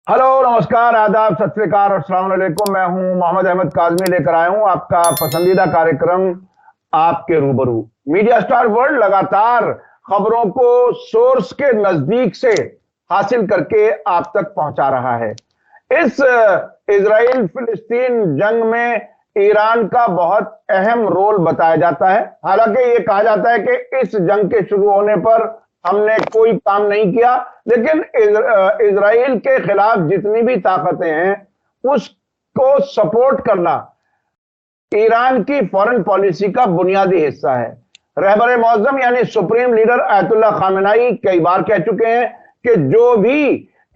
Hello, नमस्कार, आदाब, सत श्री अकाल और अस्सलाम वालेकुम। मैं हूं मोहम्मद अहमद काज़मी, लेकर आया हूं आपका पसंदीदा कार्यक्रम आपके रूबरू। मीडिया स्टार वर्ल्ड लगातार खबरों को सोर्स के नजदीक से हासिल करके आप तक पहुंचा रहा है। इस इजराइल फिलिस्तीन जंग में ईरान का बहुत अहम रोल बताया जाता है। हालांकि ये कहा जाता है कि इस जंग के शुरू होने पर हमने कोई काम नहीं किया, लेकिन इजराइल के खिलाफ जितनी भी ताकतें हैं उसको सपोर्ट करना ईरान की फॉरेन पॉलिसी का बुनियादी हिस्सा है। रहबर मौजम यानी सुप्रीम लीडर आयतुल्ला खामेनेई कई बार कह चुके हैं कि जो भी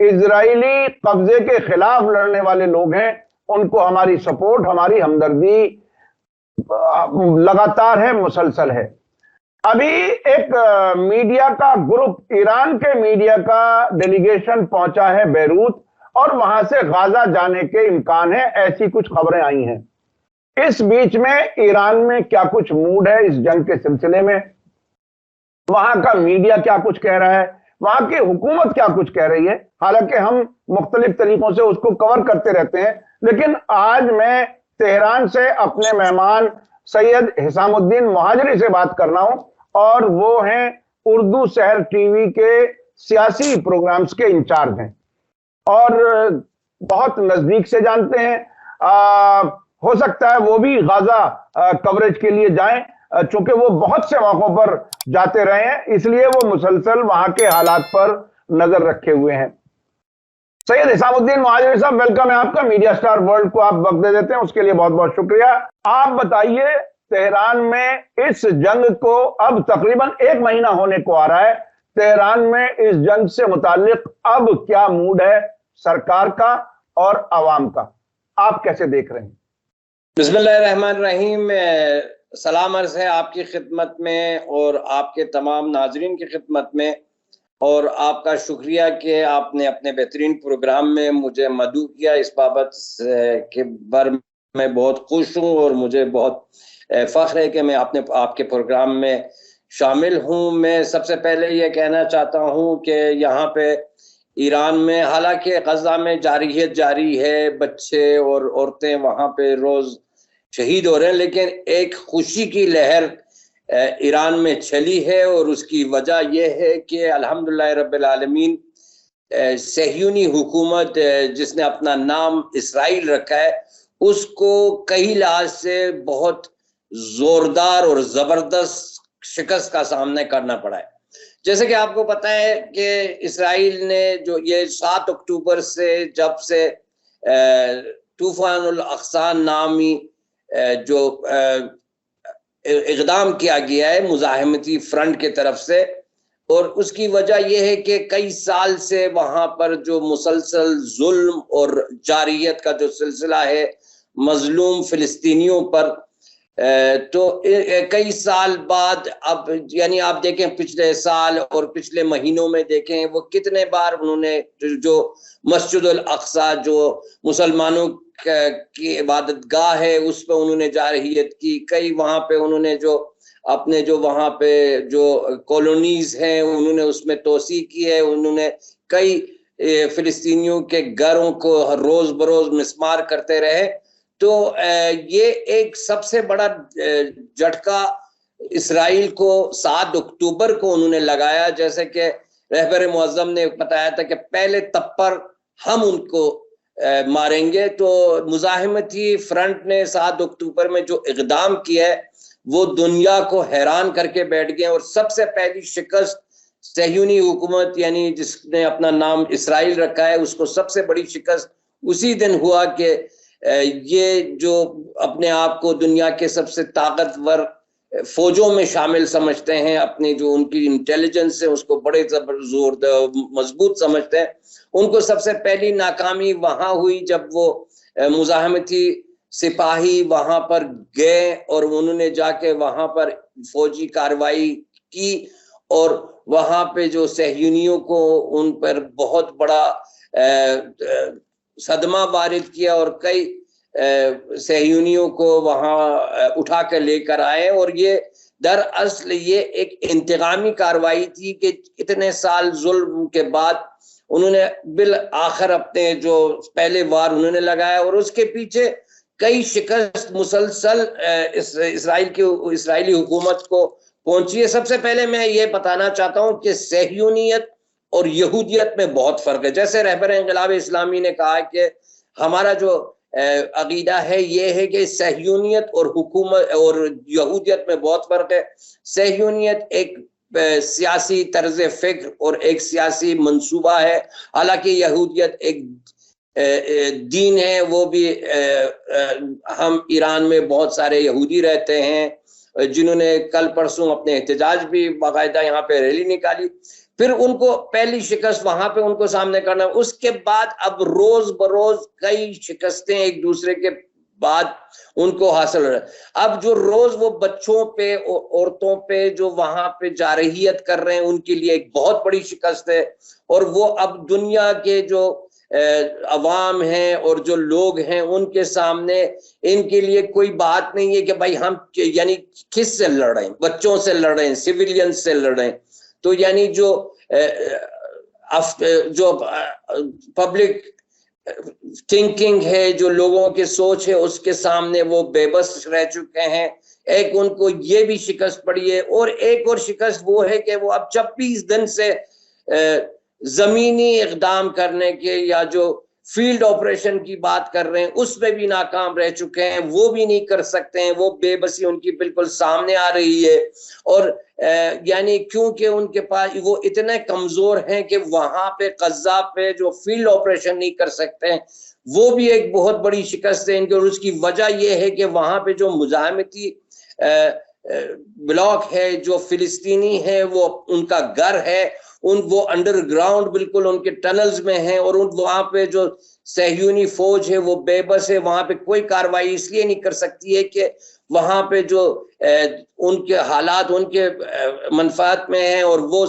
इजरायली कब्जे के खिलाफ लड़ने वाले लोग हैं उनको हमारी सपोर्ट, हमारी हमदर्दी लगातार है, मुसलसल है। अभी एक मीडिया का ग्रुप, ईरान के मीडिया का डेलीगेशन पहुंचा है बैरूत और वहां से गाजा जाने के इम्कान है, ऐसी कुछ खबरें आई हैं। इस बीच में ईरान में क्या कुछ मूड है इस जंग के सिलसिले में, वहां का मीडिया क्या कुछ कह रहा है, वहां की हुकूमत क्या कुछ कह रही है। हालांकि हम मुख्तलिफ तरीकों से उसको कवर करते रहते हैं, लेकिन आज मैं तेहरान से अपने मेहमान सैयद हिसामुद्दीन मुहाजिरी से बात कर रहा हूं और वो हैं उर्दू शहर टीवी के सियासी प्रोग्राम्स के इंचार्ज हैं और बहुत नजदीक से जानते हैं। हो सकता है वो भी गाजा कवरेज के लिए जाएं, चूंकि वो बहुत से मौकों पर जाते रहे हैं, इसलिए वो मुसलसल वहां के हालात पर नजर रखे हुए हैं। सैयद हिसामुद्दीन मुहाजिरी साहब, वेलकम है आपका। मीडिया स्टार वर्ल्ड को आप वक्त दे देते हैं, उसके लिए बहुत बहुत शुक्रिया। आप बताइए, तेहरान में इस जंग को अब तकरीबन 1 महीना होने को आ रहा है, तेहरान में इस जंग से मुतालिक अब क्या मूड है सरकार का और अवाम का, आप कैसे देख रहे हैं? बिस्मिल्लाहिर्रहमानिर्रहीम। सलाम अर्ज़ है आपकी खिदमत में और आपके तमाम नाजरीन की खिदमत में, और आपका शुक्रिया कि आपने अपने बेहतरीन प्रोग्राम में मुझे मदऊ किया। इस बाबत के बारे में मैं बहुत खुश हूँ और मुझे बहुत फ़ख्र है कि मैं आपके प्रोग्राम में शामिल हूँ। मैं सबसे पहले ये कहना चाहता हूँ कि यहाँ पे ईरान में, हालांकि गजा में जारहियत जारी है, बच्चे और औरतें वहाँ पे रोज़ शहीद हो रहे हैं, लेकिन एक खुशी की लहर ईरान में चली है और उसकी वजह यह है कि अल्हम्दुलिल्लाह रब्बिल आलमीन सहयूनी हुकूमत जिसने अपना नाम इसराइल रखा है, उसको कई लिहाज से बहुत ज़ोरदार और ज़बरदस्त शिकस्त का सामना करना पड़ा है। जैसे कि आपको पता है कि इसराइल ने जो ये 7 अक्टूबर से जब से तूफ़ानुल अक़सा नामी जो इक़दाम किया गया है मुज़ाहिमती फ्रंट के तरफ से, और उसकी वजह यह है कि कई साल से वहाँ पर जो मुसलसल जुल्म और जारियत का जो सिलसिला है मजलूम फ़िलिस्तीनियों पर, तो कई साल बाद अब यानी आप देखें पिछले साल और पिछले महीनों में देखें वो कितने बार उन्होंने जो मस्जिदुल अक़सा जो मुसलमानों की इबादत गाह है उस पर उन्होंने जारहियत की, कई वहाँ पे उन्होंने जो अपने जो वहाँ पे जो कॉलोनीज हैं उन्होंने उसमें तोसी की है, उन्होंने कई फ़िलिस्तीनियों के घरों को रोज़ बरोज़ मिसमार करते रहे। तो ये एक सबसे बड़ा झटका इसराइल को 7 अक्टूबर को उन्होंने लगाया। जैसे कि रहबर मुअज़्ज़म ने बताया था कि पहले तप्पर हम उनको मारेंगे, तो मुज़ाहिमती फ्रंट ने 7 अक्टूबर में जो इक़दाम किया है वो दुनिया को हैरान करके बैठ गए, और सबसे पहली शिकस्त सहयूनी हुकूमत यानी जिसने अपना नाम इसराइल रखा है उसको सबसे बड़ी शिकस्त उसी दिन हुआ कि ये जो अपने आप को दुनिया के सबसे ताकतवर फौजों में शामिल समझते हैं, अपनी जो उनकी इंटेलिजेंस है उसको बड़े जोर मजबूत समझते हैं, उनको सबसे पहली नाकामी वहाँ हुई जब वो मुज़ाहिमती सिपाही वहाँ पर गए और उन्होंने जाके वहाँ पर फौजी कार्रवाई की और वहाँ पे जो सहयूनियों को उन पर बहुत बड़ा सदमा वारिद किया और कई सहयूनियों को वहाँ उठा कर लेकर आए। और ये दरअसल ये एक इंतकामी कार्रवाई थी कि इतने साल जुल्म के बाद उन्होंने बिल आखिर अपने जो पहले वार उन्होंने लगाया, और उसके पीछे कई शिकस्त मुसलसल इस्राइली हुकूमत को पहुंची है। सबसे पहले मैं ये बताना चाहता हूं कि सहयूनियत और यहूदियत में बहुत फर्क है। जैसे रहबर इंक़िलाब इस्लामी ने कहा कि हमारा जो अकीदा है ये है कि सहयूनियत और हुकूमत और यहूदियत में बहुत फर्क है। सहयूनियत एक सियासी तर्ज फिक्र और एक सियासी मंसूबा है, हालांकि यहूदियत एक दीन है। वो भी हम ईरान में बहुत सारे यहूदी रहते हैं जिन्होंने कल परसों अपने एहतजाज भी बाकायदा यहाँ पे रैली निकाली। फिर उनको पहली शिकस्त वहां पे उनको सामने करना, उसके बाद अब रोज बरोज कई शिकस्तें एक दूसरे के बाद उनको हासिल हो रहा है। अब जो रोज वो बच्चों पे औरतों पे जो वहां पे जारहियत कर रहे हैं उनके लिए एक बहुत बड़ी शिकस्त है, और वो अब दुनिया के जो अवाम हैं और जो लोग हैं उनके सामने इनके लिए कोई बात नहीं है कि भाई हम यानी किस से लड़ रहे हैं, बच्चों से लड़ रहे हैं, सिविलियन से लड़ रहे हैं। तो यानी जो पब्लिक थिंकिंग है, जो लोगों की सोच है, उसके सामने वो बेबस रह चुके हैं। एक उनको ये भी शिकस्त पड़ी है, और एक और शिकस्त वो है कि वो अब 26 दिन से जमीनी इकदाम करने के या जो फील्ड ऑपरेशन की बात कर रहे हैं उसमें भी नाकाम रह चुके हैं, वो भी नहीं कर सकते हैं। वो बेबसी उनकी बिल्कुल सामने आ रही है, और यानी क्योंकि उनके पास वो इतने कमजोर हैं कि वहां पे गज़ा पे जो फील्ड ऑपरेशन नहीं कर सकते हैं, वो भी एक बहुत बड़ी शिकस्त है इनकी। और उसकी वजह यह है कि वहां पे जो मुजाहिमती ब्लॉक है, जो फिलिस्तीनी है, वो उनका घर है, वो अंडरग्राउंड बिल्कुल उनके टनल्स में हैं, और वहां पे जो सहयूनी फौज है वो बेबस है। वहां पे कोई कार्रवाई इसलिए नहीं कर सकती है कि वहां पे जो उनके हालात उनके मनफात में हैं, और वो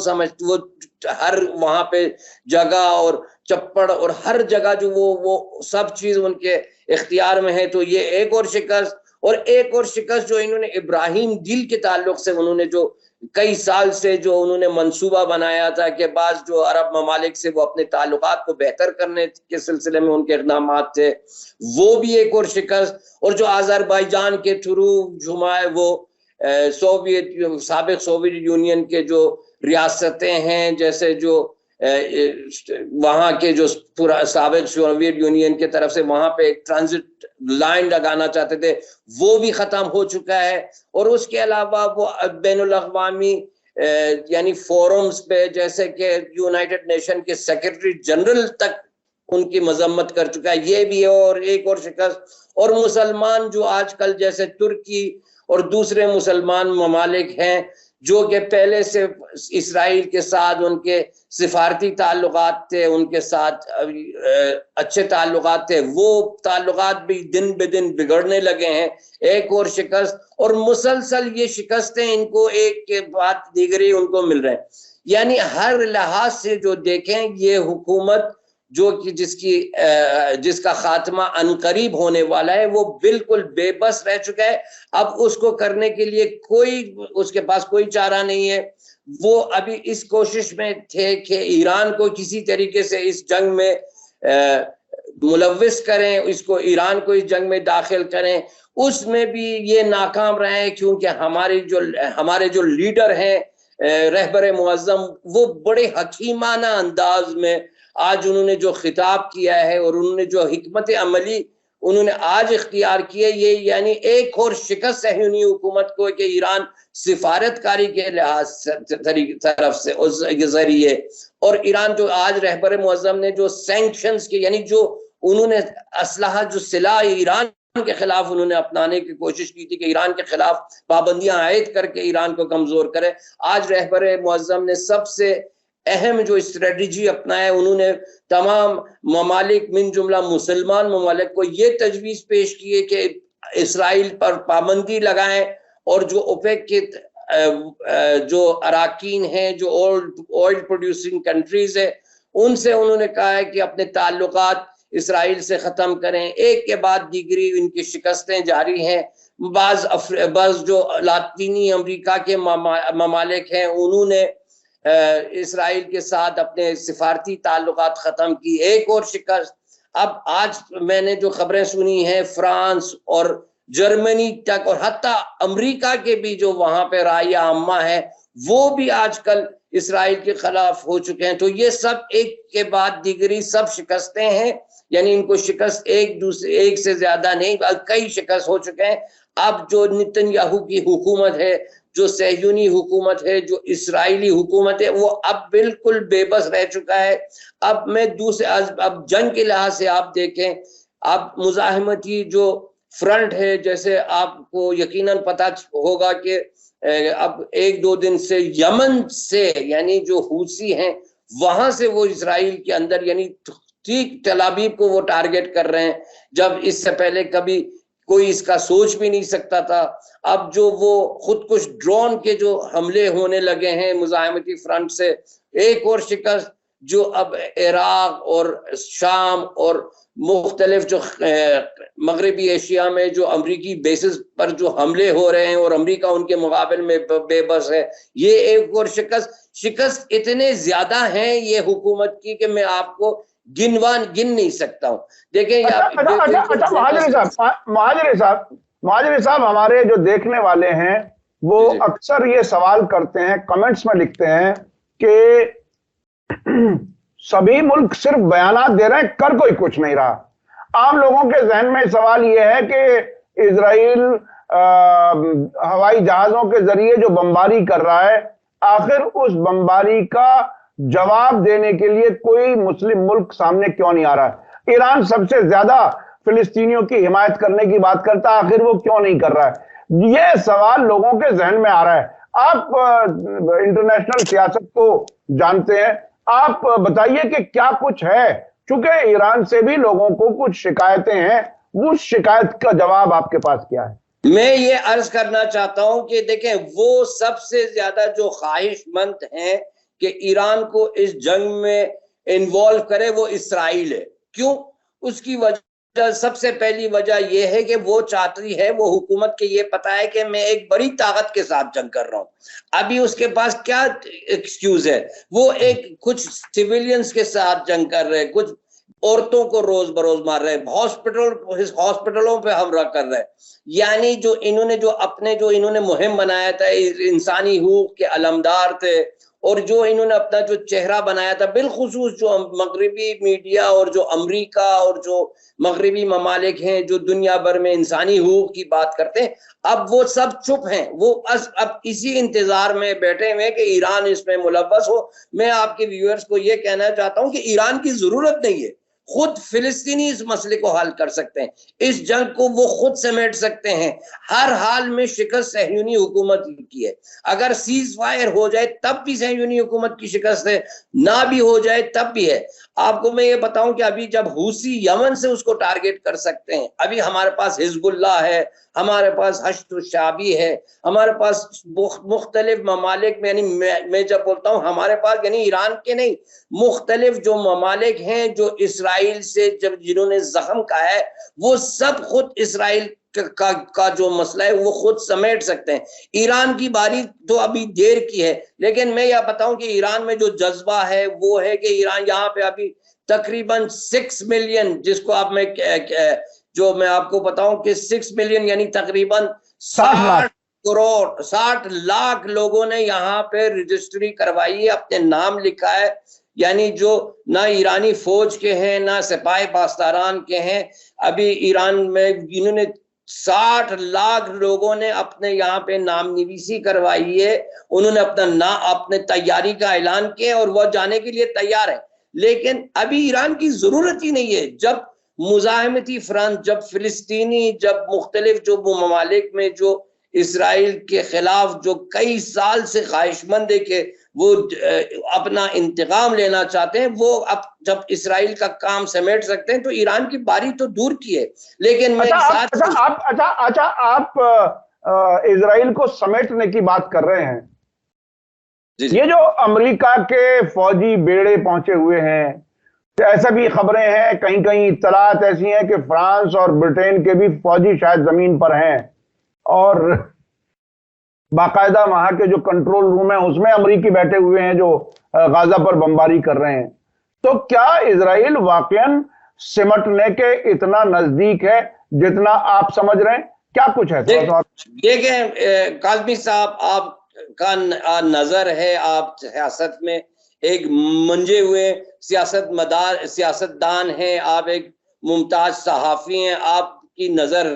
हर वहां पे जगह और चप्पड़ और हर जगह जो वो सब चीज उनके इख्तियार में है। तो ये एक और शिकस्त, और एक और शिकस्त जो इन्होंने इब्राहिम डील के ताल्लुक से उन्होंने जो कई साल से जो उन्होंने मंसूबा बनाया था कि बाज़ जो अरब ममालिक से वो अपने ताल्लुकात को बेहतर करने के सिलसिले में उनके इक़दाम थे, वो भी एक और शिकस्त। और जो अज़रबैजान के थ्रू जुमाए वो साबिक सोवियत यूनियन के जो रियासतें हैं, जैसे जो वहां के जो पूरा साबिक सोवियत यूनियन के तरफ से वहां पे एक ट्रांजिट लाइन लगाना चाहते थे, वो भी खत्म हो चुका है। और उसके अलावा वो बैनुल अक़वामी यानी फोरम्स पे, जैसे कि यूनाइटेड नेशन के सेक्रेटरी जनरल तक उनकी मजम्मत कर चुका है, ये भी है और एक और शिकस्त। और मुसलमान जो आजकल जैसे तुर्की और दूसरे मुसलमान ममालिक हैं जो कि पहले से इसराइल के साथ उनके सिफारती ताल्लुकात थे, उनके साथ अच्छे ताल्लुकात थे, वो ताल्लुकात भी दिन ब दिन बिगड़ने लगे हैं, एक और शिकस्त। और मुसलसल ये शिकस्तें इनको एक के बाद दीगरी उनको मिल रहे हैं। यानी हर लिहाज से जो देखें, ये हुकूमत जो कि जिसका खात्मा अनकरीब होने वाला है, वो बिल्कुल बेबस रह चुका है। अब उसको करने के लिए उसके पास कोई चारा नहीं है। वो अभी इस कोशिश में थे कि ईरान को किसी तरीके से इस जंग में मुलव्विस करें, ईरान को इस जंग में दाखिल करें। उसमें भी ये नाकाम रहे हैं, क्योंकि हमारे जो लीडर हैं रहबर मुअज़्ज़म, वो बड़े हकीमाना अंदाज में आज उन्होंने जो खिताब किया है और उन्होंने जो हिकमत अमली उन्होंने आज इख्तियार की है, ये यानी एक और शिकस्त है यूनी हुकूमत को कि ईरान सिफारतकारी के लिहाज तरफ से उस जरिए, और ईरान जो आज रहबर मुअज़्ज़म ने जो सैंक्शंस के यानी जो उन्होंने असलहा जो सिलाह ईरान के खिलाफ उन्होंने अपनाने की कोशिश की थी कि ईरान के खिलाफ पाबंदियां आयद करके ईरान को कमजोर करे, आज रहबर मुअज़्ज़म ने सबसे अहम जो स्ट्रेटजी अपनाया, उन्होंने तमाम ममालिक मिन जुमला मुसलमान ममालिक को ये तजवीज़ पेश की है कि इसराइल पर पाबंदी लगाएं, और जो ओपेक के जो अराकीन हैं, जो ऑयल प्रोड्यूसिंग कंट्रीज है, उनसे उन्होंने कहा है कि अपने ताल्लुकात इसराइल से ख़त्म करें। एक के बाद दीगरी इनकी शिकस्तें जारी हैं। बाज़ जो लातीनी अमेरिका के ममालिक हैं, उन्होंने इसराइल के साथ अपने सिफारती ताल्लुकात खत्म की, एक और शिकस्त। अब आज मैंने जो खबरें सुनी हैं फ्रांस और जर्मनी तक और हत्ता अमेरिका के भी जो वहां पे राय अम्मा है वो भी आजकल इसराइल के खिलाफ हो चुके हैं। तो ये सब एक के बाद दीगरी सब शिकस्तें हैं, यानी इनको शिकस्त एक से ज्यादा नहीं, कई शिकस्त हो चुके हैं। अब जो नेतन्याहू की हुकूमत है, जो सहयूनी हुकूमत है, जो इसराइली हुकूमत है, वो अब बिल्कुल बेबस रह चुका है। अब मैं अब जंग के लिहाज से आप देखें, अब मुजाहिमती जो फ्रंट है, जैसे आपको यकीनन पता होगा कि अब 1-2 दिन से यमन से, यानी जो हूसी हैं वहां से वो इसराइल के अंदर, यानी ठीक तल अवीव को वो टारगेट कर रहे हैं, जब इससे पहले कभी कोई इसका सोच भी नहीं सकता था। अब जो वो खुद कुछ ड्रोन के जो हमले होने लगे हैं मुजाहिमती फ्रंट से, एक और शिकस्त जो अब इराक और शाम और मुख्तलिफ जो मगरबी एशिया में जो अमरीकी बेसिस पर जो हमले हो रहे हैं और अमरीका उनके मुकाबले में बेबस है, ये एक और शिकस्त इतने ज्यादा हैं ये हुकूमत की कि मैं आपको गिन नहीं सकता हूँ। देखें महाजरी साहब, हमारे जो देखने वाले हैं वो अक्सर ये सवाल करते हैं, कमेंट्स में लिखते हैं कि सभी मुल्क सिर्फ बयानात दे रहे हैं, कर कोई कुछ नहीं रहा। आम लोगों के जहन में सवाल यह है कि इजराइल हवाई जहाजों के जरिए जो बमबारी कर रहा है, आखिर उस बमबारी का जवाब देने के लिए कोई मुस्लिम मुल्क सामने क्यों नहीं आ रहा है? ईरान सबसे ज्यादा फिलिस्तीनियों की हिमायत करने की बात करता है, आखिर वो क्यों नहीं कर रहा है? यह सवाल लोगों के जहन में आ रहा है। आप इंटरनेशनल सियासत को जानते हैं, आप बताइए कि क्या कुछ है, क्योंकि ईरान से भी लोगों को कुछ शिकायतें हैं, उस शिकायत का जवाब आपके पास क्या है? मैं ये अर्ज करना चाहता हूं कि देखें, वो सबसे ज्यादा जो ख्वाहिशमंद हैं कि ईरान को इस जंग में इन्वॉल्व करे वो इसराइल है। क्यों? उसकी वजह, सबसे पहली वजह यह है कि वो चाहती है, वो हुकूमत के ये पता है कि मैं एक बड़ी ताकत के साथ जंग कर रहा हूं। अभी उसके पास क्या एक्सक्यूज है? वो एक कुछ सिविलियंस के साथ जंग कर रहे हैं, कुछ औरतों को रोज बरोज मार रहे हैं, हॉस्पिटलों पे हमला कर रहे हैं। यानी जो इन्होंने मुहिम बनाया था, इंसानी हुकूक के अलमदार थे, और जो इन्होंने अपना जो चेहरा बनाया था, बिलखुसूस जो मगरबी मीडिया और जो अमेरिका और जो मगरबी ममालिक हैं जो दुनिया भर में इंसानी हुकूक की बात करते हैं, अब वो सब चुप हैं। वो अब इसी इंतजार में बैठे हुए कि ईरान इसमें मुलव्वस हो। मैं आपके व्यूअर्स को ये कहना चाहता हूं कि ईरान की जरूरत नहीं है, खुद फिलिस्तीनी इस मसले को हल कर सकते हैं, इस जंग को वो खुद समेट सकते हैं। हर हाल में शिकस्त सहयूनी हुकूमत की है। अगर सीज फायर हो जाए तब भी सहयूनी हुकूमत की शिकस्त है, ना भी हो जाए तब भी है। आपको मैं ये बताऊं कि अभी जब हूसी यमन से उसको टारगेट कर सकते हैं, अभी हमारे पास हिजबुल्लाह है, हमारे पास हश्द शाबी है, हमारे पास मुख्तलिफ ममालिक में, यानी मैं जब बोलता हूँ हमारे पास, यानी ईरान के नहीं, मुख्तलिफ जो ममालिक हैं जो इसराइल से जब जिन्होंने जख्म का है, वो सब खुद इसराइल का जो मसला है वो खुद समेट सकते हैं। ईरान की बारी तो अभी देर की है, लेकिन मैं यह बताऊं कि ईरान में जो जज्बा है वो है कि ईरान यहाँ पे अभी तकरीबन 6 मिलियन, जिसको आप जो मैं आपको बताऊं कि 6 मिलियन यानी तकरीबन 60 लाख लोगों ने यहाँ पे रजिस्ट्री करवाई है, अपने नाम लिखा है। यानी जो ना ईरानी फौज के हैं ना सिपाही पासदारान के हैं। अभी ईरान में इन्होंने 60 लाख लोगों ने अपने यहाँ पे नाम निवीसी करवाई है। उन्होंने अपने तैयारी का ऐलान किया और वह जाने के लिए तैयार है। लेकिन अभी ईरान की जरूरत ही नहीं है। जब मुजाहिमती फ्रंट, जब फिलिस्तीनी, जब मुख्तलिफ जो ममालिक में जो इसराइल के खिलाफ जो कई साल से ख्वाहिशमंद है कि वो अपना इंतकाम लेना चाहते हैं, वो अब जब इसराइल का काम समेट सकते हैं तो ईरान की बारी तो दूर की है। लेकिन मैं आप इसराइल को समेटने की बात कर रहे हैं। ये जो अमेरिका के फौजी बेड़े पहुंचे हुए हैं, तो ऐसा भी खबरें हैं, कहीं कहीं इत्तलात ऐसी हैं कि फ्रांस और ब्रिटेन के भी फौजी शायद जमीन पर हैं। और बाकायदा वहां के जो कंट्रोल रूम है उसमें अमरीकी बैठे हुए हैं जो गाजा पर बमबारी कर रहे हैं। तो क्या इजराइल वाकईन सिमटने के इतना नजदीक है जितना आप समझ रहे हैं? क्या कुछ है? देखें काज़मी साहब, आपका नजर है, आप सियासत में एक मंजे हुए सियासतदान हैं, आप एक मुमताज सहाफी हैं, आपकी नजर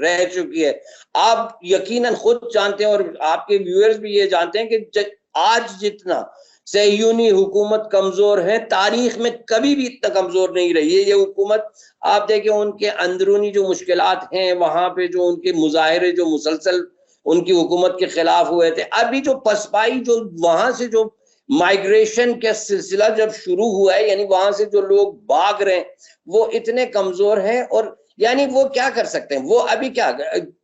रह चुकी है। आप यकीनन खुद जानते हैं और आपके व्यूअर्स भी ये जानते हैं कि आज जितना सहयूनी हुकूमत कमजोर है, तारीख में कभी भी इतना कमजोर नहीं रही है ये हुकूमत। आप देखें उनके अंदरूनी जो मुश्किलात हैं, वहां पे जो उनके मुजाहरे जो मुसलसल उनकी हुकूमत के खिलाफ हुए थे, अभी जो पसपाई जो वहां से जो माइग्रेशन का सिलसिला जब शुरू हुआ है, यानी वहां से जो लोग भाग रहे हैं वो इतने कमजोर हैं, और यानी वो क्या कर सकते हैं? वो अभी क्या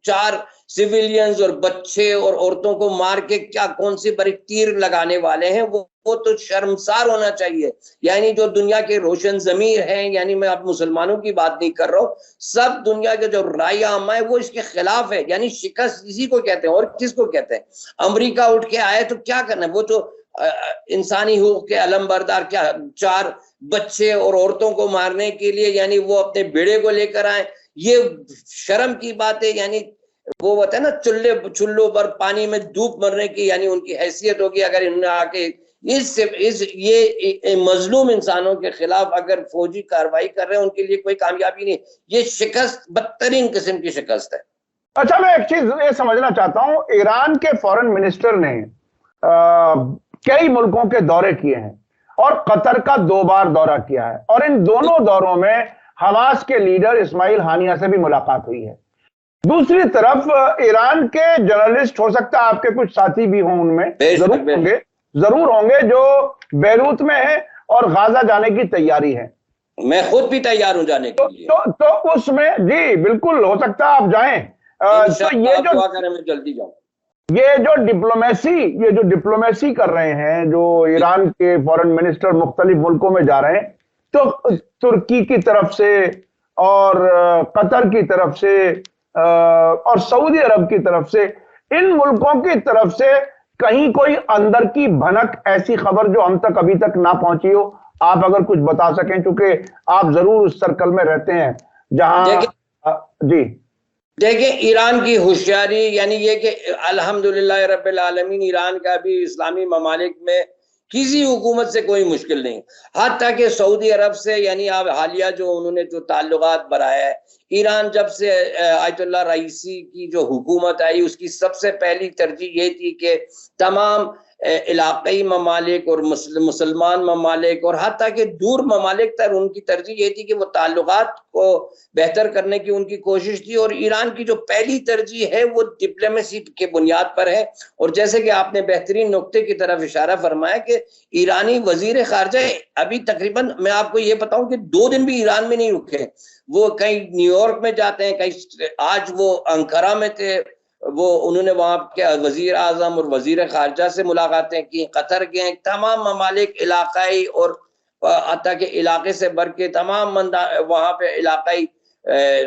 4 सिविलियंस और बच्चे और औरतों को मार के क्या कौन सी बड़ी तीर लगाने वाले हैं? वो तो शर्मसार होना चाहिए। यानी जो दुनिया के रोशन जमीर हैं, यानी मैं अब मुसलमानों की बात नहीं कर रहा हूँ, सब दुनिया के जो राय आमा है वो इसके खिलाफ है। यानी शिकस्त इसी को कहते हैं, और किसको कहते हैं? अमेरिका उठ के आए तो क्या करना है? वो तो इंसानी हुकूक के अलमबरदार, क्या 4 बच्चे और औरतों को मारने के लिए यानी वो अपने बेड़े को लेकर आए? ये शर्म की बात है। यानी वो होता है ना, चुल्लों पर पानी में डूब मरने की यानी उनकी हैसियत होगी अगर इन्होंने आके ये मजलूम इंसानों के खिलाफ अगर फौजी कार्रवाई कर रहे हैं, उनके लिए कोई कामयाबी नहीं। ये शिकस्त बदतरीन किस्म की शिकस्त है। अच्छा, मैं एक चीज ये समझना चाहता हूं, ईरान के फॉरेन मिनिस्टर ने कई मुल्कों के दौरे किए हैं और कतर का 2 बार दौरा किया है, और इन दोनों दौरों में हमास के लीडर इस्माइल हानिया से भी मुलाकात हुई है। दूसरी तरफ ईरान के जर्नलिस्ट, हो सकता है आपके कुछ साथी भी हों उनमें, जरूर होंगे जो बैरूत में है और गाजा जाने की तैयारी है। मैं खुद भी तैयार हूं जाने के लिए। तो उसमें जी बिल्कुल हो सकता है आप जाएं। तो ये जो मैं जल्दी जाऊं, ये जो डिप्लोमेसी कर रहे हैं, जो ईरान के फॉरेन मिनिस्टर मुख्तलिफ मुल्कों में जा रहे हैं, तो तुर्की की तरफ से और कतर की तरफ से और सऊदी अरब की तरफ से, इन मुल्कों की तरफ से कहीं कोई अंदर की भनक, ऐसी खबर जो हम तक अभी तक ना पहुंची हो, आप अगर कुछ बता सकें, क्योंकि आप जरूर उस सर्कल में रहते हैं जहां जी। देखिए ईरान की होशियारी यानी ये कि अल्हम्दुलिल्लाह रब्बिल आलमीन, ईरान का भी इस्लामी ममालिक में किसी हुकूमत से कोई मुश्किल नहीं, हत्ता कि सऊदी अरब से, यानी आप हालिया जो उन्होंने जो ताल्लुकात बढ़ाया है। ईरान जब से आयतुल्लाह रईसी की जो हुकूमत आई, उसकी सबसे पहली तरजीह ये थी कि तमाम इलाक़ाई ममालिक और मुसलमान ममालिक और हत्ता कि दूर ममालिक तक उनकी तरजीह ये थी कि वो ताल्लुकात को बेहतर करने की उनकी कोशिश थी। और ईरान की जो पहली तरजीह है वो डिप्लोमेसी के बुनियाद पर है। और जैसे कि आपने बेहतरीन नुक्ते की तरफ इशारा फरमाया कि ईरानी वजीर खारजा अभी तकरीबन, मैं आपको ये बताऊं कि 2 दिन भी ईरान में नहीं रुके। वो कहीं न्यूयॉर्क में जाते हैं, कहीं आज वो अंकारा में थे, वो उन्होंने वहां के वजीर आजम और वजीर खारजा से मुलाकातें की, कतर गए, तमाम ममालिक इलाकाई और अता के इलाके से बढ़ के तमाम वहां पे इलाकाई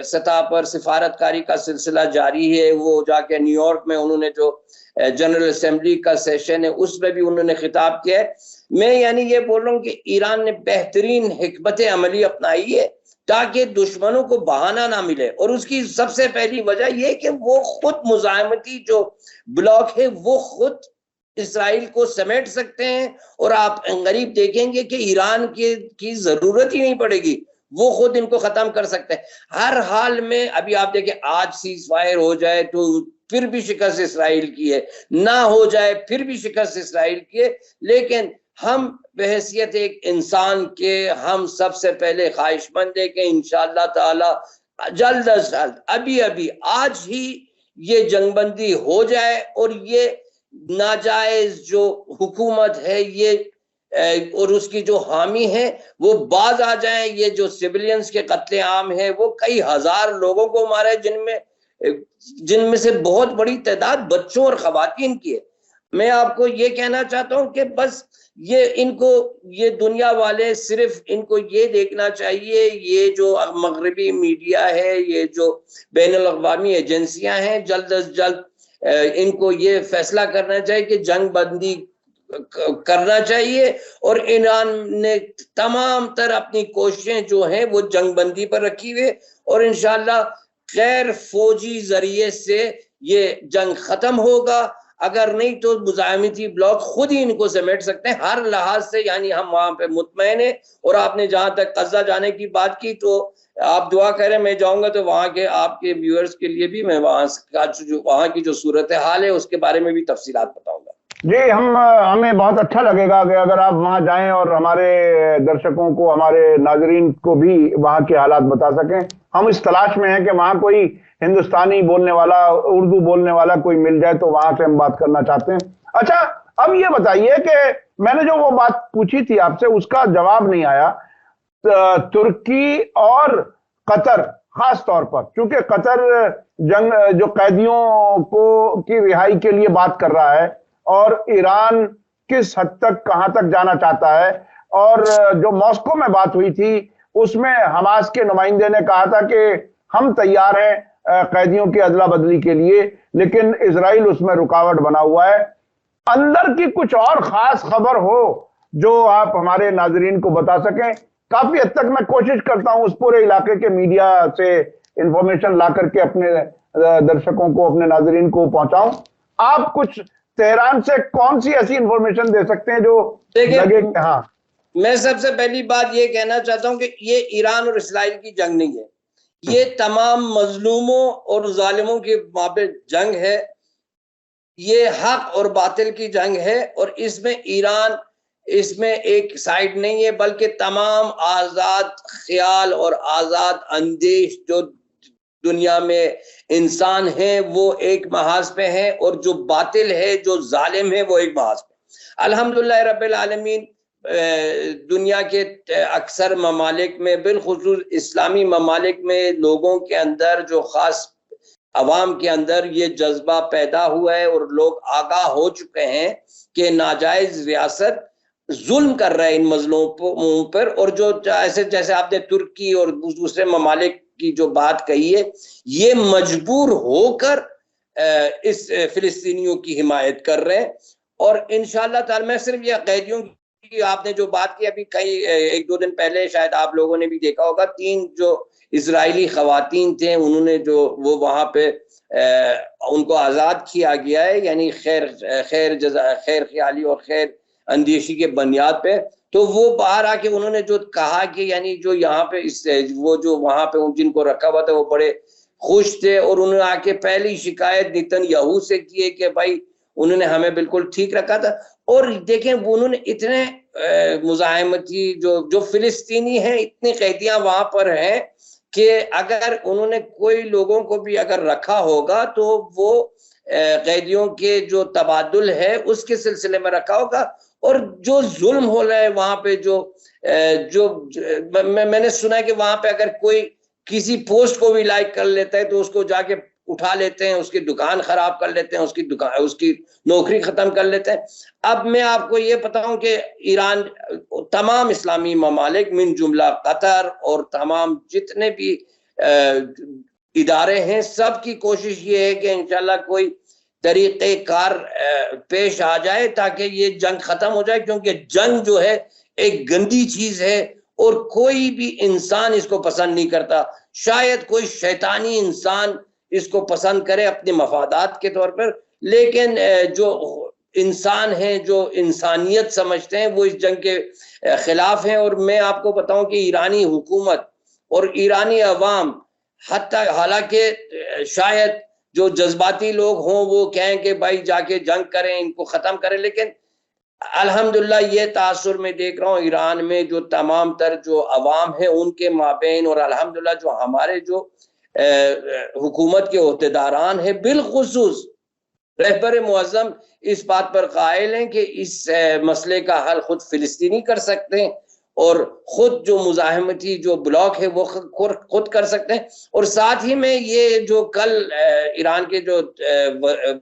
सतह पर सिफारतकारी का सिलसिला जारी है। वो जाके न्यूयॉर्क में उन्होंने जो जनरल असेंबली का सेशन है उसमें भी उन्होंने खिताब किया है। मैं यानी ये बोल रहा हूँ कि ईरान ने बेहतरीन हिकमत अमली अपनाई है ताकि दुश्मनों को बहाना ना मिले। और उसकी सबसे पहली वजह यह कि वो खुद मुजाहमती जो ब्लॉक है वो खुद इसराइल को समेट सकते हैं, और आप गरीब देखेंगे कि ईरान की जरूरत ही नहीं पड़ेगी, वो खुद इनको खत्म कर सकते हैं हर हाल में। अभी आप देखें, आज सीज फायर हो जाए तो फिर भी शिकस्त इसराइल की है, ना हो जाए फिर भी शिकस्त इसराइल की है। लेकिन हम बहैसियत एक इंसान के हम सबसे पहले ख्वाहिशमंद है कि इंशाअल्लाह ताला जल्द अज जल्द अभी आज ही ये जंगबंदी हो जाए और ये नाजायज जो हुकूमत है ये और उसकी जो हामी है वो बाज आ जाए। ये जो सिविलियंस के कत्ले आम है वो कई हजार लोगों को मारे, जिनमें से बहुत बड़ी तादाद बच्चों और खवातीन की है। मैं आपको ये कहना चाहता हूं कि बस ये दुनिया वाले सिर्फ इनको ये देखना चाहिए, ये जो मगरबी मीडिया है, ये जो बैनुल अक़वामी एजेंसियां हैं, जल्द अज जल्द इनको ये फैसला करना चाहिए कि जंग बंदी करना चाहिए, और ईरान ने तमाम तर अपनी कोशिशें जो हैं वो जंग बंदी पर रखी हुई, और इंशाल्लाह गैर फौजी जरिए से ये जंग खत्म होगा। अगर नहीं तो मुजाहिमती ब्लॉक खुद ही इनको समेट सकते हैं हर लिहाज से, यानी हम वहां पे मुतमईन है। और आपने जहां तक गजा जाने की बात की, तो आप दुआ करें, मैं जाऊंगा तो वहां के आपके व्यूअर्स के लिए भी मैं वहां की जो सूरत हाल है उसके बारे में भी तफसीलात बताऊंगा। जी, हमें बहुत अच्छा लगेगा कि अगर आप वहां जाएं और हमारे दर्शकों को, हमारे नाजरीन को भी वहां के हालात बता सकें। हम इस तलाश में हैं कि वहां कोई हिंदुस्तानी बोलने वाला, उर्दू बोलने वाला कोई मिल जाए तो वहां से हम बात करना चाहते हैं। अच्छा, अब ये बताइए कि मैंने जो वो बात पूछी थी आपसे उसका जवाब नहीं आया। तुर्की और कतर खास तौर पर, क्योंकि कतर जंग जो कैदियों को की रिहाई के लिए बात कर रहा है, और ईरान किस हद तक कहां तक जाना चाहता है। और जो मॉस्को में बात हुई थी उसमें हमास के नुमाइंदे ने कहा था कि हम तैयार हैं कैदियों की अदला बदली के लिए, लेकिन इजराइल उसमें रुकावट बना हुआ है। अंदर की कुछ और खास खबर हो जो आप हमारे नाजरीन को बता सकें। काफी हद तक मैं कोशिश करता हूं उस पूरे इलाके के मीडिया से इंफॉर्मेशन ला करके अपने दर्शकों को, अपने नाजरीन को पहुंचाऊं। आप कुछ तेहरान से कौन सी ऐसी इंफॉर्मेशन दे सकते हैं जो लगे? हाँ, मैं सबसे पहली बात ये कहना चाहता हूं कि ये ईरान और इसराइल की जंग नहीं है, ये तमाम मजलूमों और जालिमों की माबे जंग है। ये हक और बातिल की जंग है, और इसमें ईरान इसमें एक साइड नहीं है, बल्कि तमाम आजाद ख्याल और आजाद अंदेश जो दुनिया में इंसान है वो एक महाज पे है, और जो बातिल है, जो जालिम है, वो एक महाज पे। अल्हम्दुलिल्लाह रब्बिल आलमीन, दुनिया के अक्सर ममालिक में, बिलखुसूस इस्लामी ममालिक में, लोगों के अंदर, जो खास अवाम के अंदर ये जज्बा पैदा हुआ है, और लोग आगाह हो चुके हैं कि नाजायज रियासत जुल्म कर रहा है इन मजलूमों पर। और जो ऐसे जैसे आपने तुर्की और दूसरे ममालिक की जो बात कही है, ये मजबूर होकर इस फिलिस्तीनियों की हिमायत कर रहे हैं। और इंशाअल्लाह ताला, मैं सिर्फ ये कैदियों की आपने जो बात की अभी, कई एक दो दिन पहले शायद आप लोगों ने भी देखा होगा, 3 जो इजरायली खवातीन थे, उन्होंने जो वो वहां पे उनको आजाद किया गया है, यानी खैर ख्याली और खैर अंदेशी के बुनियाद पे। तो वो बाहर आके उन्होंने जो कहा कि यानी जो यहाँ पे वो जो वहां पे जिनको रखा हुआ था वो बड़े खुश थे, और उन्होंने आके पहली शिकायत नेतन्याहू से की है कि भाई उन्होंने हमें बिल्कुल ठीक रखा था। और देखें, वो उन्होंने इतने मुजाहिमती जो फिलिस्तीनी हैं, इतने कैदियां वहां पर हैं कि अगर उन्होंने कोई लोगों को भी अगर रखा होगा तो वो कैदियों के जो तबादुल है उसके सिलसिले में रखा होगा। और जो जुल्म हो रहा है वहां पे, मैंने सुना है कि वहां पे अगर कोई किसी पोस्ट को भी लाइक कर लेता है तो उसको जाके उठा लेते हैं, उसकी दुकान खराब कर लेते हैं, उसकी नौकरी खत्म कर लेते हैं। अब मैं आपको ये बताऊं कि ईरान, तमाम इस्लामी ममालिक मिन जुमला कतर और तमाम जितने भी इदारे हैं, सब की कोशिश ये है कि इंशाल्लाह कोई तरीक़े कार पेश आ जाए ताकि ये जंग खत्म हो जाए, क्योंकि जंग जो है एक गंदी चीज है और कोई भी इंसान इसको पसंद नहीं करता। शायद कोई शैतानी इंसान इसको पसंद करे अपने मफादात के तौर पर, लेकिन जो इंसान हैं, जो इंसानियत समझते हैं, वो इस जंग के खिलाफ हैं। और मैं आपको बताऊं कि ईरानी हुकूमत और ईरानी अवाम, हालांकि शायद जो जज्बाती लोग हों वो कहें कि भाई जाके जंग करें, इनको खत्म करें, लेकिन अल्हम्दुलिल्लाह ये तासुर में देख रहा हूँ ईरान में जो तमाम तर जो अवाम है उनके माबैन, और अल्हम्दुलिल्लाह जो हमारे जो हुकूमत के ओहदेदारान है, बिलखुसूस रहबर मुअज़्ज़म, इस बात पर कायल हैं कि इस मसले का हल खुद फिलिस्तीनी कर सकते हैं, और खुद जो मुजाहिमती जो ब्लॉक है वो खुद कर सकते हैं। और साथ ही में ये जो कल ईरान के जो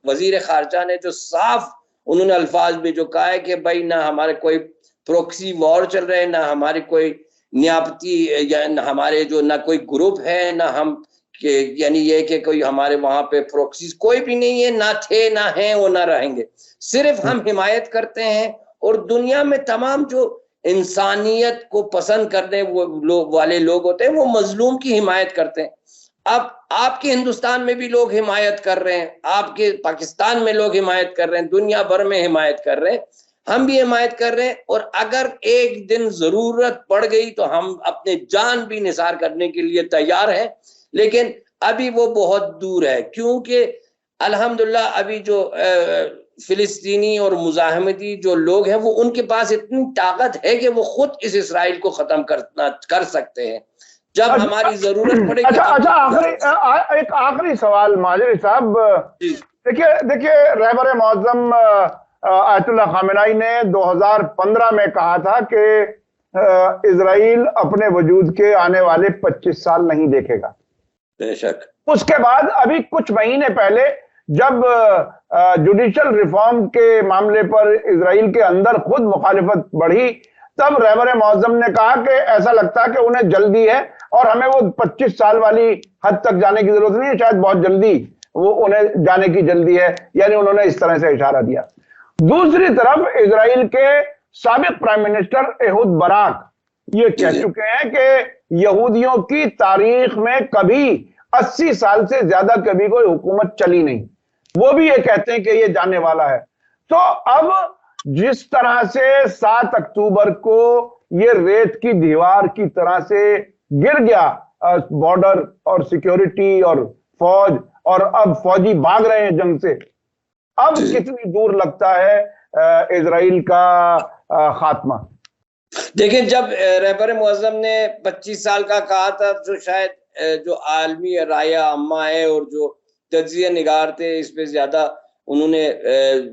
वजीर खारजा ने जो साफ उन्होंने अल्फाज में जो कहा है कि भाई ना हमारे कोई प्रोक्सी वॉर चल रहे हैं, ना हमारे कोई नियापती या हमारे जो ना कोई ग्रुप है, ना हम कि यानी ये कि कोई हमारे वहां पे प्रोक्सीज कोई भी नहीं है, ना थे ना हैं वो ना रहेंगे, सिर्फ हम हिमायत करते हैं। और दुनिया में तमाम जो इंसानियत को पसंद करने वाले लोग होते हैं वो मजलूम की हिमायत करते हैं। अब आपके हिंदुस्तान में भी लोग हिमायत कर रहे हैं, आपके पाकिस्तान में लोग हिमायत कर रहे हैं, दुनिया भर में हिमायत कर रहे हैं, हम भी हिमायत कर रहे हैं। और अगर एक दिन जरूरत पड़ गई तो हम अपने जान भी निसार करने के लिए तैयार हैं, लेकिन अभी वो बहुत दूर है, क्योंकि अल्हम्दुलिल्लाह अभी जो फिलिस्तीनी और मुजाहिमती जो लोग हैं वो उनके पास इतनी ताकत है कि वो खुद इस इसराइल को खत्म कर सकते हैं जब हमारी जरूरत पड़ेगी। अच्छा, एक आखिरी सवाल माजरी साहब, देखिए रहबर मौज़म आयतुल्लाह खामेनी ने 2015 में कहा था कि इजराइल अपने वजूद के आने वाले 25 साल नहीं देखेगा। बेशक। उसके बाद अभी कुछ महीने पहले जब जुडिशल रिफॉर्म के मामले पर इजराइल के अंदर खुद मुखालिफत बढ़ी, तब रहबर मौज़म ने कहा कि ऐसा लगता है कि उन्हें जल्दी है और हमें वो 25 साल वाली हद तक जाने की जरूरत नहीं है, शायद बहुत जल्दी वो उन्हें जाने की जल्दी है, यानी उन्होंने इस तरह से इशारा दिया। दूसरी तरफ इजराइल के साबिक प्राइम मिनिस्टर एहूद बराक ये कह चुके हैं कि यहूदियों की तारीख में कभी 80 साल से ज्यादा कभी कोई हुकूमत चली नहीं, वो भी ये कहते हैं कि ये जाने वाला है। तो अब जिस तरह से 7 अक्टूबर को ये रेत की दीवार की तरह से गिर गया बॉर्डर और सिक्योरिटी और फौज, और अब फौजी भाग रहे हैं जंग से, अब कितनी दूर लगता है इजराइल का खात्मा? देखिए, जब रहबर मुअज़्ज़म ने 25 साल का कहा था तो शायद जो आलमी राय अम्मा है और जो तज्जिया निगार थे इस पे ज्यादा उन्होंने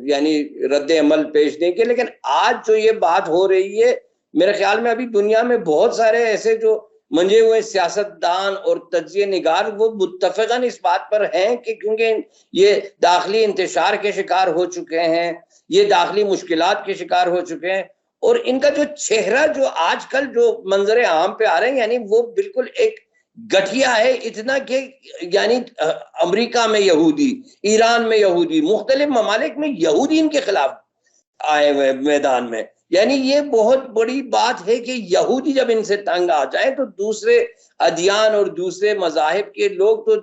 यानी रद्द अमल पेश नहीं किया। लेकिन आज जो ये बात हो रही है, मेरे ख्याल में अभी दुनिया में बहुत सारे ऐसे जो मंजे हुए सियासतदान और तज्जिया निगार वो मुत्तफ़िक़न इस बात पर हैं कि क्योंकि ये दाखिली इंतशार के शिकार हो चुके हैं, ये दाखिली मुश्किलात के शिकार हो चुके हैं, और इनका जो चेहरा जो आजकल जो मंजर आम पे आ रहे हैं, यानी वो बिल्कुल एक गठिया है इतना कि यानी अमेरिका में यहूदी, ईरान में यहूदी, मुख्तलिफ ममालिक में यहूदी इनके खिलाफ आए हुए मैदान में। यानी ये बहुत बड़ी बात है कि यहूदी जब इनसे तंग आ जाए तो दूसरे अदियान और दूसरे मज़ाहिब के लोग तो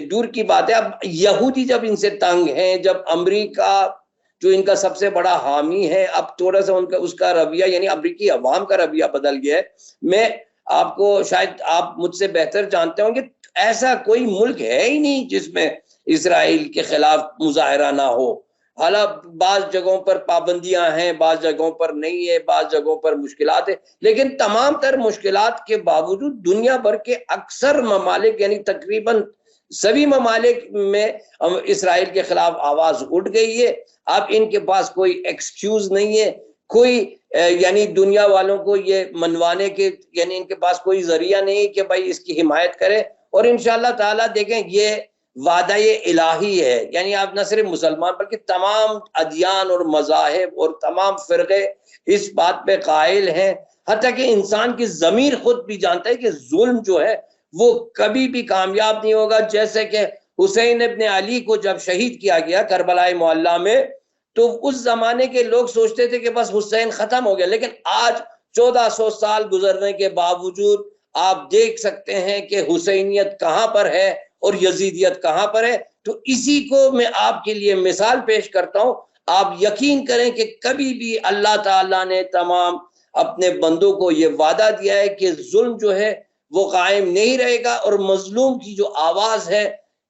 दूर की बात है, अब यहूदी जब इनसे तंग हैं, जब अमेरिका जो इनका सबसे बड़ा हामी है, अब थोड़ा सा उनका उसका रवैया यानी अमेरिकी अवाम का रवैया बदल गया है। मैं आपको, शायद आप मुझसे बेहतर जानते होंगे, ऐसा कोई मुल्क है ही नहीं जिसमें इजराइल के खिलाफ मुजाहरा ना हो। हालांकि बाज जगहों पर पाबंदियां हैं, बाज जगहों पर नहीं है, बाज जगहों पर मुश्किलात है, लेकिन तमाम तर मुश्किलात के बावजूद दुनिया भर के अक्सर ममालिक यानी तकरीबन सभी ममालिक में इसराइल के खिलाफ आवाज उठ गई है। अब इनके पास कोई एक्सक्यूज नहीं है, कोई यानी दुनिया वालों को ये मनवाने के यानी इनके पास कोई जरिया नहीं कि भाई इसकी हिमायत करें। और इंशाअल्लाह ताला देखें, ये वादा ये इलाही है, यानी आप न सिर्फ मुसलमान बल्कि तमाम अदियान और मज़ाहिब और तमाम फिरके इस बात पे कायल हैं, हत्ता कि इंसान की ज़मीर खुद भी जानता है कि जुल्म जो है वो कभी भी कामयाब नहीं होगा। जैसे कि हुसैन इब्न अली को जब शहीद किया गया करबला मोहल्ला में, तो उस जमाने के लोग सोचते थे कि बस हुसैन खत्म हो गया, लेकिन आज 1400 साल गुजरने के बावजूद आप देख सकते हैं कि हुसैनियत कहां पर है और यजीदियत कहां पर है। तो इसी को मैं आपके लिए मिसाल पेश करता हूं। आप यकीन करें कि कभी भी अल्लाह ताला ने तमाम अपने बंदों को यह वादा दिया है कि जुल्म जो है वो कायम नहीं रहेगा, और मजलूम की जो आवाज है,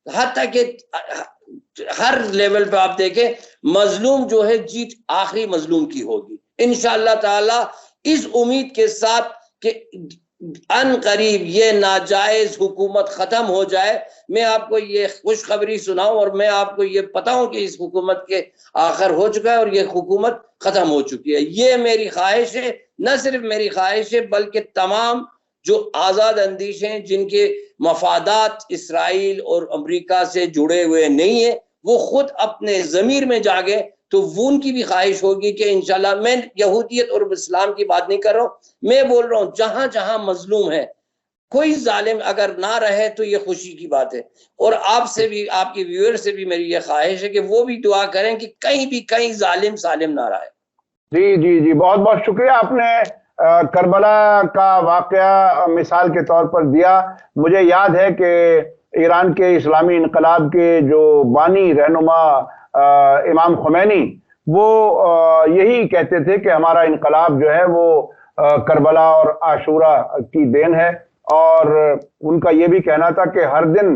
हत्ता कि हर लेवल पे आप देखें, मजलूम जो है जीत आखिरी मजलूम की होगी इंशाअल्लाह ताला। इस उम्मीद के साथ कि अन करीब ये नाजायज हुकूमत खत्म हो जाए, मैं आपको ये खुशखबरी सुनाऊं और मैं आपको ये बताऊं कि इस हुकूमत के आखिर हो चुका है और ये हुकूमत खत्म हो चुकी है। ये मेरी ख्वाहिश है, न सिर्फ मेरी ख्वाहिश है बल्कि तमाम जो आज़ाद अंदेश हैं जिनके मफादात इसराइल और अमेरिका से जुड़े हुए नहीं है, वो खुद अपने ज़मीर में जागे, तो वो उनकी भी ख्वाहिश होगी कि इंशाल्लाह, मैं यहूदियत और इस्लाम की बात नहीं कर रहा हूँ, मैं बोल रहा हूँ जहां जहां मजलूम है कोई जालिम अगर ना रहे तो ये खुशी की बात है। और आपसे भी, आपके व्यूअर से भी मेरी ये ख्वाहिश है कि वो भी दुआ करें कि कहीं भी कहीं जालिम सालिम ना रहे। जी जी जी, बहुत बहुत शुक्रिया। आपने करबला का वाकया मिसाल के तौर पर दिया। मुझे याद है कि ईरान के इस्लामी इनकलाब के जो बानी रहनुमा इमाम खुमैनी, वो यही कहते थे कि हमारा इनकलाब जो है वो करबला और आशूरा की देन है। और उनका ये भी कहना था कि हर दिन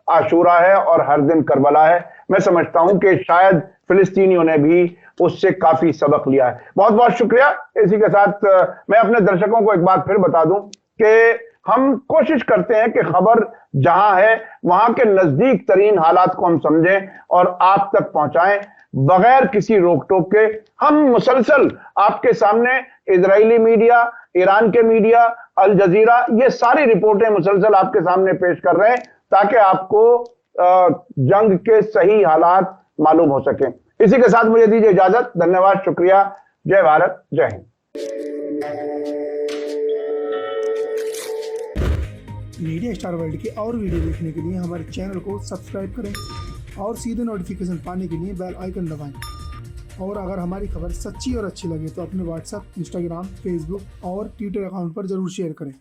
आशूरा है और हर दिन करबला है। मैं समझता हूं कि शायद फिलिस्तीनियों ने भी उससे काफी सबक लिया है। बहुत बहुत शुक्रिया। इसी के साथ मैं अपने दर्शकों को एक बात फिर बता दूं कि हम कोशिश करते हैं कि खबर जहां है वहां के नजदीक तरीन हालात को हम समझें और आप तक पहुंचाएं बगैर किसी रोक टोक के। हम मुसलसल आपके सामने इजरायली मीडिया, ईरान के मीडिया, अल जजीरा, ये सारी रिपोर्टें मुसलसल आपके सामने पेश कर रहे हैं ताकि आपको जंग के सही हालात मालूम हो सके। इसी के साथ मुझे दीजिए इजाजत। धन्यवाद, शुक्रिया। जय भारत, जय हिंद। मीडिया स्टार वर्ल्ड के और वीडियो देखने के लिए हमारे चैनल को सब्सक्राइब करें और सीधे नोटिफिकेशन पाने के लिए बेल आइकन दबाएं। और अगर हमारी खबर सच्ची और अच्छी लगे तो अपने व्हाट्सएप, इंस्टाग्राम, फेसबुक और ट्विटर अकाउंट पर जरूर शेयर करें।